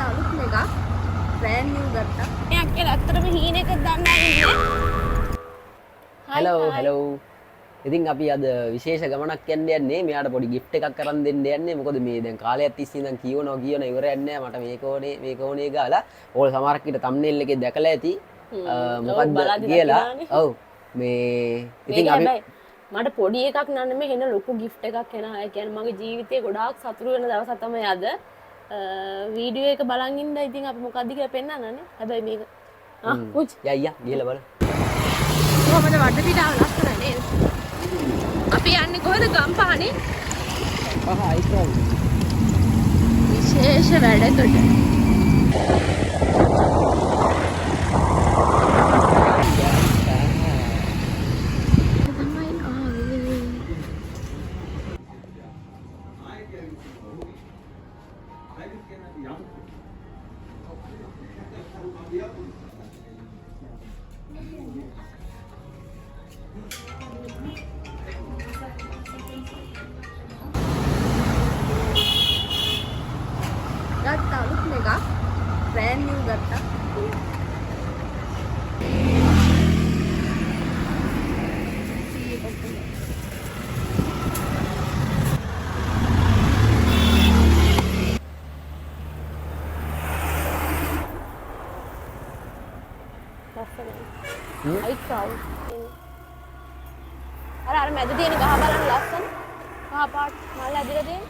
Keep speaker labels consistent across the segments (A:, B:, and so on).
A: අලුත් එකක් brand new ගත්තා. එයා කියලා ඇත්තටම හීනෙක දාන්න ආවේ.
B: Hello hello. ඉතින් අපි අද විශේෂ ගමනක් යන්න යන්නේ. මෙයාට පොඩි gift එකක් අරන් දෙන්න යන්නේ. මොකද මේ දැන් කාලයක් තිස්සේ ඉඳන් කියනවා ඉවරයක් නැහැ. මට මේක ඕනේ ගාලා. ඕල් සමහරක් විතර thumbnail එකේ දැකලා ඇති. මොකක්ද කියලා. ඔව්. මේ ඉතින් අපි
A: මට පොඩි එකක් නන්න මේ එන ලොකු gift එකක් එනවා. ඒ කියන්නේ මගේ ජීවිතේ ගොඩාක් සතුටු වෙන දවසක් තමයි අද. වීඩියෝ එක බලන් ඉන්න ඉතින් අපි මොකද්ද කියලා පෙන්නන්නනේ. හැබැයි මේක පුච්
B: යයියා ගිහලා බලමු.
A: කොහමද වටපිටාව ලස්සනයි නේද? අපි යන්නේ කොහෙද ගම්පහනේ?
B: පහයි කොහොමද?
A: විශේෂ වැඩකට. ගත්තා අලුත් එකක් brand new ගත්තා. අර මැද තියෙන ගහ බලන්න ලස්සන. කහ පාට මල් ඇදලා තියෙන.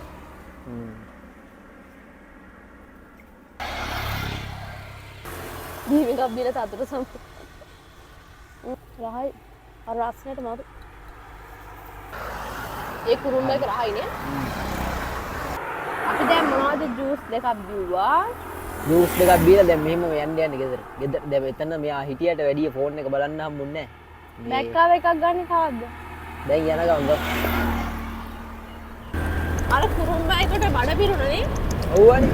A: දීවික බිල සතුට සම. රහයි අර රස්නේට මාරු. ඒ කුරුම්බ එක රහයිනේ. අපි දැන් මොනවද ජූස් දෙකක් බිව්වා.
B: ජූස් දෙකක් බීලා දැන් මෙහෙම යන්න ගෙදර. ගෙදර දැන් මෙතන මෙයා හිටියට වැඩිය ෆෝන් එක බලන්න හම්බුන්නේ නැහැ.
A: බැක්කාව එකක් ගන්න කාද්ද?
B: දැන් යන ගමන්
A: අර කුරුම්බ එකට බඩ පිරුණනේ.
B: ඔව්වනේ.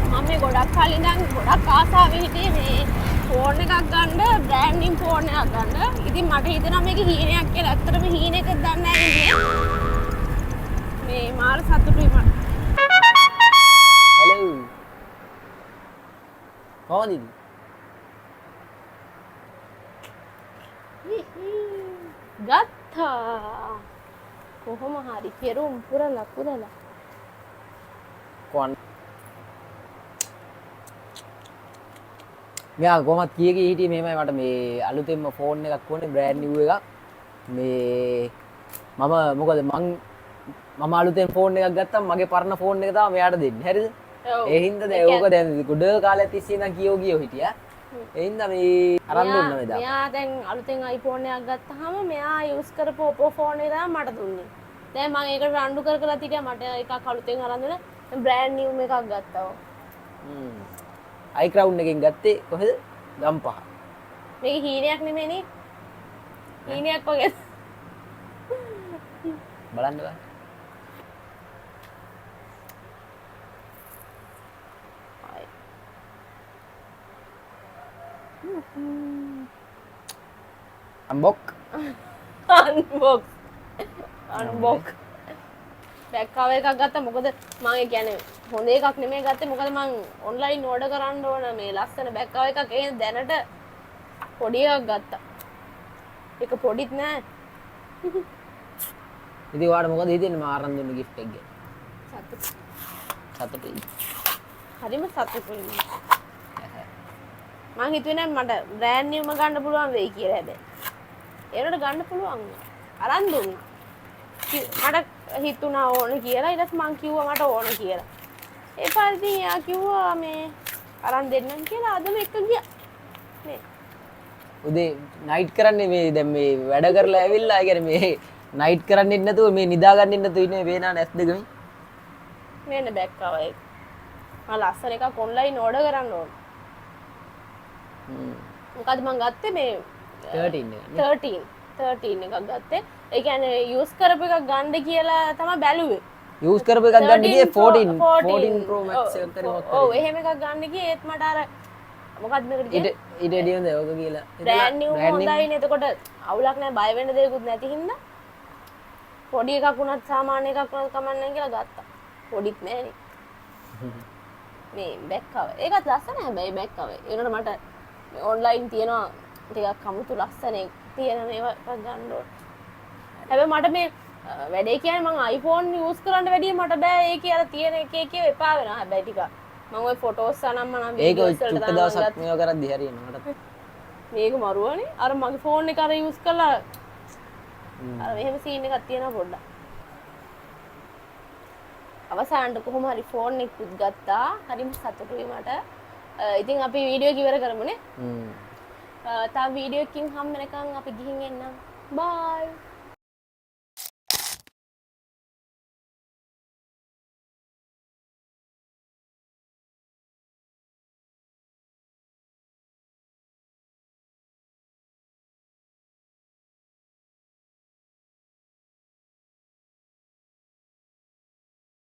A: මම මේ ගොඩක් කලින් ඉඳන් ගොඩක් ආසාවෙන් හිටියේ මේ ෆෝන් එකක් ගන්න, බ්‍රෑන්ඩ් නිම් ෆෝන් එකක් ගන්න. ඉතින් මට හිතෙනවා මේක හීනයක් කියලා. ඇත්තටම හීනෙක දන්නේ නැහැ මේ මාර සතුටුයි මට.
B: හෙලෝ. කොහොමද?
A: ගත්තා. කොහොම හරි පෙරුම් පුරලා.
B: කොන් මෙයා කොහොමද කීයේ හිටියේ මෙහෙමයි මට මේ අලුතෙන්ම ෆෝන් එකක් ඕනේ බ්‍රෑන්ඩ් නිව් එකක් මේ මොකද මම අලුතෙන් ෆෝන් එකක් ගත්තාම මගේ පරණ ෆෝන් එක තමයි මෙයාට දෙන්නේ හරිද ඒ හින්දා දැන් ඕක දැන් ගොඩ කාලයක් තිස්සේ ඉඳන් කියෝ හිටියා ඒ හින්දා මේ අරන් දුන්නා මේ දා
A: මෙයා දැන් අලුතෙන් iPhone එකක් ගත්තාම මෙයා යූස් කරපු Oppo ෆෝන් එක තමයි මට දුන්නේ දැන් මම ඒකට රණ්ඩු කරලා තිබ්බා මට එකක් අලුතෙන් අරන් දෙන්න බ්‍රෑන්ඩ් නිව් එකක් ගත්තා
B: iCloud එකෙන් ගත්තේ කොහෙද? ගම්පහ.
A: මේක හීනයක් නෙමෙයිනේ. හීනයක් වගේ.
B: බලන්න බෑ. අන්බොක්. බැක්කාව එකක් ගත්තා මොකද මම කියන්නේ හොඳ එකක් නෙමෙයි ගත්තේ මොකද මම ඔන්ලයින් ඕඩර් කරන්න ඕන මේ ලස්සන බැක්කාව එකක් ඒ දැනට පොඩි එකක් ගත්තා. ඒක පොඩිත් නෑ. ඉතින් ඔයාලට මොකද හිතෙන්නේ මම අරන් දුන්න gift එක ගැන? සතුටුයි.
A: හරිම සතුටුයි. මම හිතුවේ නෑ මට බ්‍රෑන්ඩ් නිව්ම ගන්න පුළුවන් වෙයි කියලා හැබැයි. ඒකට ගන්න පුළුවන්. අරන් දුන්නා. මට හිතුණා ඕන කියලා ඊට පස්සේ මං කිව්වා මට ඕන කියලා. ඒ පරිදි යා කිව්වා මේ අරන් දෙන්නම් කියලා අදම එක ගියා. මේ
B: උදේ නයිට් කරන්නේ මේ දැන් මේ වැඩ කරලා ඇවිල්ලා ඒ කියන්නේ මේ නයිට් කරන්නේ නැතුව මේ නිදාගන්නේ නැතුව ඉන්නේ වේනා නැස් දෙකම.
A: මේන්න බැක්කව ඒක. මම ලස්සන එකක් ඔන්ලයින් ඕඩර් කරන්න ඕන. මොකද මං ගත්තේ මේ 13 එකක් ගත්තේ. ඒ කියන්නේ යූස් කරපු එකක් ගන්න කියලා තමයි බැලුවේ.
B: යූස් කරපු එකක් ගන්න ගියේ 14 Pro Max එකක් කරේ.
A: ඔව් එහෙම එකක් ගන්න ගියේ ඒත් මට අර මොකක්ද මේකට කියන්නේ?
B: ඊට එඩියන්ද ඔක කියලා.
A: බ්‍රෑන්ඩ් නිව් හොඳයිනේ. එතකොට අවුලක් නැහැ බය වෙන්න දෙයක්වත් නැති හින්දා පොඩි එකක් වුණත් සාමාන්‍ය එකක් වුණත් කමක් නැහැ කියලා ගත්තා. පොඩිත් නෑනේ. මේ බැක්කව ඒකත් ලස්සන හැබැයි බැක්කව ඒනට මට ඔන්ලයින් තියෙනවා ටිකක් කමුතු ලස්සනේ තියෙන ඒවා ගන්න ඕන හැබැයි මට මේ වැඩේ කියන්නේ මම iPhone use කරන්න වැඩිය මට බෑ ඒකේ අර තියෙන එක එපා වෙනවා හැබැයි ටික මම ওই ෆොටෝස් අනම්මනම්
B: වීඩියෝස් වලට චුට්ට දවසක් මේව කරද්දි හරියනවා මට
A: මේක මරුවනේ අර මගේ ෆෝන් එක අර use කරලා අර මෙහෙම සීන් එකක් තියෙනවා පොඩ්ඩක් අවසානට කොහොම හරි ෆෝන් එකකුත් ගත්තා හරිම සතුටුයි මට ඉතින් අපි වීඩියෝ එක ඉවර කරමුනේ තව වීඩියෝ එකකින් හම්බ වෙනකන් අපි ගිහින් එන්නම් බයි